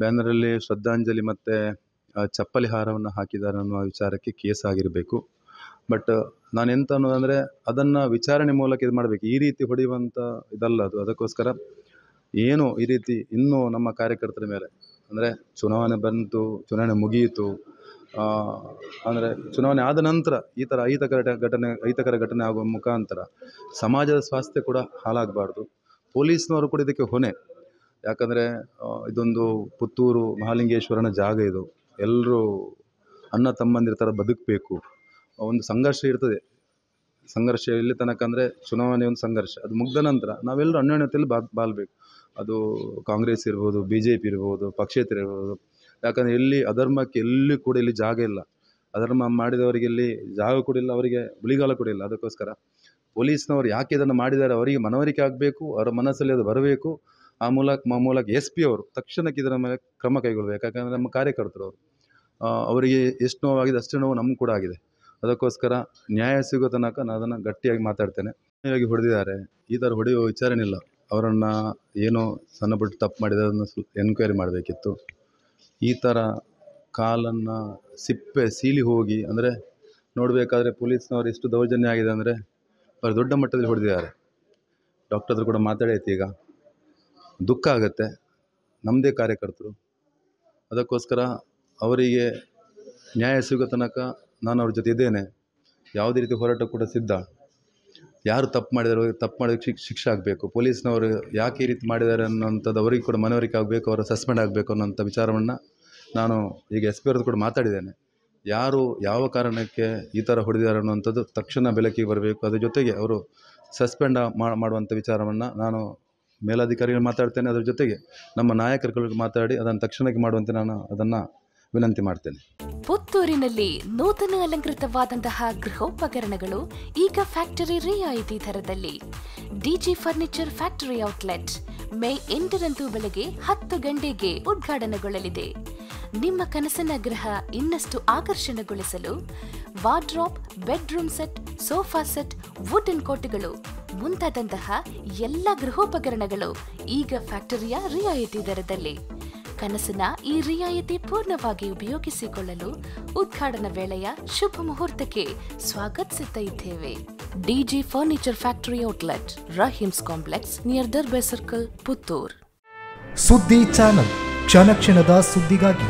ಬ್ಯಾನರಲ್ಲಿ ಶ್ರದ್ಧಾಂಜಲಿ ಮತ್ತು ಚಪ್ಪಲಿ ಹಾರವನ್ನು ಹಾಕಿದ್ದಾರೆ ಅನ್ನುವ ವಿಚಾರಕ್ಕೆ ಕೇಸ್ ಆಗಿರಬೇಕು. ಬಟ್ ನಾನೆಂತ ಅನ್ನೋದಂದರೆ ಅದನ್ನು ವಿಚಾರಣೆ ಮೂಲಕ ಇದು ಮಾಡಬೇಕು. ಈ ರೀತಿ ಹೊಡೆಯುವಂಥ ಇದಲ್ಲ ಅದು. ಅದಕ್ಕೋಸ್ಕರ ಏನು ಈ ರೀತಿ ಇನ್ನೂ ನಮ್ಮ ಕಾರ್ಯಕರ್ತರ ಮೇಲೆ ಅಂದರೆ ಚುನಾವಣೆ ಬಂತು, ಚುನಾವಣೆ ಮುಗಿಯಿತು, ಅಂದರೆ ಚುನಾವಣೆ ಆದ ನಂತರ ಈ ಥರ ಅಹಿತಕರ ಘಟನೆ ಆಗುವ ಮುಖಾಂತರ ಸಮಾಜದ ಸ್ವಾಸ್ಥ್ಯ ಕೂಡ ಹಾಳಾಗಬಾರ್ದು. ಪೊಲೀಸ್ನವರು ಕೂಡ ಇದಕ್ಕೆ ಹೊಣೆ. ಯಾಕಂದರೆ ಇದೊಂದು ಪುತ್ತೂರು ಮಹಾಲಿಂಗೇಶ್ವರನ ಜಾಗ. ಇದು ಎಲ್ಲರೂ ಅಣ್ಣ ತಮ್ಮಂದಿರ ಥರ ಬದುಕಬೇಕು. ಒಂದು ಸಂಘರ್ಷ ಇರ್ತದೆ. ಸಂಘರ್ಷ ಎಲ್ಲಿ ತನಕ ಅಂದರೆ ಚುನಾವಣೆ ಒಂದು ಸಂಘರ್ಷ, ಅದು ಮುಗ್ದ ನಂತರ ನಾವೆಲ್ಲರೂ ಅನ್ಯೋನ್ಯತೆಯಲ್ಲಿ ಬಾಳ್ಬೇಕು. ಅದು ಕಾಂಗ್ರೆಸ್ ಇರ್ಬೋದು, BJP ಇರ್ಬೋದು, ಪಕ್ಷೇತರ ಇರ್ಬೋದು. ಯಾಕಂದರೆ ಎಲ್ಲಿ ಅಧರ್ಮಕ್ಕೆ ಎಲ್ಲಿ ಕೂಡ ಇಲ್ಲಿ ಜಾಗ ಇಲ್ಲ. ಅಧರ್ಮ ಮಾಡಿದವರಿಗೆ ಇಲ್ಲಿ ಜಾಗ ಕೂಡ ಇಲ್ಲ, ಅವರಿಗೆ ಉಳಿಗಾಲ ಕೂಡ ಇಲ್ಲ. ಅದಕ್ಕೋಸ್ಕರ ಪೊಲೀಸ್ನವರು ಯಾಕೆ ಇದನ್ನು ಮಾಡಿದ್ದಾರೆ ಅವರಿಗೆ ಮನವರಿಕೆ ಆಗಬೇಕು, ಅವರ ಮನಸ್ಸಲ್ಲಿ ಅದು ಬರಬೇಕು. ಆ ಮೂಲಕ SP ಅವರು ತಕ್ಷಣಕ್ಕೆ ಇದರ ಮೇಲೆ ಕ್ರಮ ಕೈಗೊಳ್ಳಬೇಕು. ಯಾಕಂದರೆ ನಮ್ಮ ಕಾರ್ಯಕರ್ತರು ಅವರಿಗೆ ಎಷ್ಟು ನೋವಾಗಿದೆ ಅಷ್ಟು ನೋವು ನಮಗೂ ಕೂಡ ಆಗಿದೆ. ಅದಕ್ಕೋಸ್ಕರ ನ್ಯಾಯ ಸಿಗೋ ತನಕ ನಾನು ಅದನ್ನು ಗಟ್ಟಿಯಾಗಿ ಮಾತಾಡ್ತೇನೆ. ಹೊಡೆದಿದ್ದಾರೆ, ಈ ಥರ ಹೊಡೆಯುವ ವಿಚಾರಣೆ ಇಲ್ಲ. ಅವರನ್ನು ಏನೋ ಸಣ್ಣ ಪುಟ್ಟ ತಪ್ಪು ಮಾಡಿದನ್ನು ಎನ್ಕ್ವೈರಿ ಮಾಡಬೇಕಿತ್ತು. ಈ ಥರ ಕಾಲನ್ನು ಸಿಪ್ಪೆ ಸೀಲಿ ಹೋಗಿ ಅಂದರೆ ನೋಡಬೇಕಾದ್ರೆ ಪೊಲೀಸ್ನವರು ಎಷ್ಟು ದೌರ್ಜನ್ಯ ಆಗಿದೆ ಅಂದರೆ ಅವರು ದೊಡ್ಡ ಮಟ್ಟದಲ್ಲಿ ಹೊಡೆದಿದ್ದಾರೆ. ಡಾಕ್ಟರ್ ಹತ್ರ ಕೂಡ ಮಾತಾಡೈತಿ. ಈಗ ದುಃಖ ಆಗುತ್ತೆ, ನಮ್ಮದೇ ಕಾರ್ಯಕರ್ತರು. ಅದಕ್ಕೋಸ್ಕರ ಅವರಿಗೆ ನ್ಯಾಯ ಸಿಗೋ ತನಕ ನಾನು ಅವ್ರ ಜೊತೆ ಇದ್ದೇನೆ. ಯಾವುದೇ ರೀತಿ ಹೋರಾಟ ಕೂಡ ಸಿದ್ಧ. ಯಾರು ತಪ್ಪು ಮಾಡಿದಾರೋ ತಪ್ಪು ಮಾಡೋಕ್ಕೆ ಶಿಕ್ಷೆ ಆಗಬೇಕು. ಪೊಲೀಸ್ನವರು ಯಾಕೆ ಈ ರೀತಿ ಮಾಡಿದ್ದಾರೆ ಅನ್ನೋಂಥದ್ದು ಅವರಿಗೆ ಕೂಡ ಮನವರಿಕೆ ಆಗಬೇಕು, ಅವರು ಸಸ್ಪೆಂಡ್ ಆಗಬೇಕು ಅನ್ನೋಂಥ ವಿಚಾರವನ್ನು ನಾನು ಈಗ SP ಅವ್ರದ್ದು ಕೂಡ ಮಾತಾಡಿದ್ದೇನೆ. ಯಾರು ಯಾವ ಕಾರಣಕ್ಕೆ ಈ ಥರ ಹೊಡೆದಿದ್ದಾರೆ ಅನ್ನುವಂಥದ್ದು ತಕ್ಷಣ ಬೆಳಕಿಗೆ ಬರಬೇಕು. ಅದ್ರ ಜೊತೆಗೆ ಅವರು ಸಸ್ಪೆಂಡ್ ಮಾಡುವಂಥ ವಿಚಾರವನ್ನು ನಾನು ಮೇಲಾಧಿಕಾರಿಗಳು ಮಾತಾಡ್ತೇನೆ. ಅದರ ಜೊತೆಗೆ ನಮ್ಮ ನಾಯಕರುಗಳಿಗೆ ಮಾತಾಡಿ ಅದನ್ನು ತಕ್ಷಣಕ್ಕೆ ಮಾಡುವಂತೆ ನಾನು ಅದನ್ನು ವಿನಂತಿ ಮಾಡ್ತೇನೆ. ಪುತ್ತೂರಿನಲ್ಲಿ ನೂತನ ಅಲಂಕೃತವಾದಂತಹ ಗೃಹೋಪಕರಣಗಳು ಈಗ ಫ್ಯಾಕ್ಟರಿ ರಿಯಾಯಿತಿ ದರದಲ್ಲಿ. DG furniture factory outlet May 8ರಂದು ಬೆಳಗ್ಗೆ 10 ಗಂಟೆಗೆ ಉದ್ಘಾಟನೆಗೊಳ್ಳಲಿದೆ. ನಿಮ್ಮ ಕನಸಿನ ಗೃಹ ಇನ್ನಷ್ಟು ಆಕರ್ಷಣೆಗೊಳಿಸಲು wardrobe, bedroom set, sofa set, wooden ಕೋಟೆಗಳು ಮುಂತಾದಂತಹ ಎಲ್ಲ ಗೃಹೋಪಕರಣಗಳು ಈಗ ಫ್ಯಾಕ್ಟರಿಯ ರಿಯಾಯಿತಿ ದರದಲ್ಲಿ. ಕನಸಿನ ಈ ರಿಯಾಯಿತಿ ಪೂರ್ಣವಾಗಿ ಉಪಯೋಗಿಸಿಕೊಳ್ಳಲು ಉದ್ಘಾಟನಾ ವೇಳೆಯ ಶುಭ ಮುಹೂರ್ತಕ್ಕೆ ಸ್ವಾಗತಿಸುತ್ತಾ ಇದ್ದೇವೆ. DG furniture factory outlet, 𝐼𝐻𝐿 complex near Darbe circle, Puttur. Suddi channel, ಕ್ಷಣ ಕ್ಷಣದ ಸುದ್ದಿಗಾಗಿ.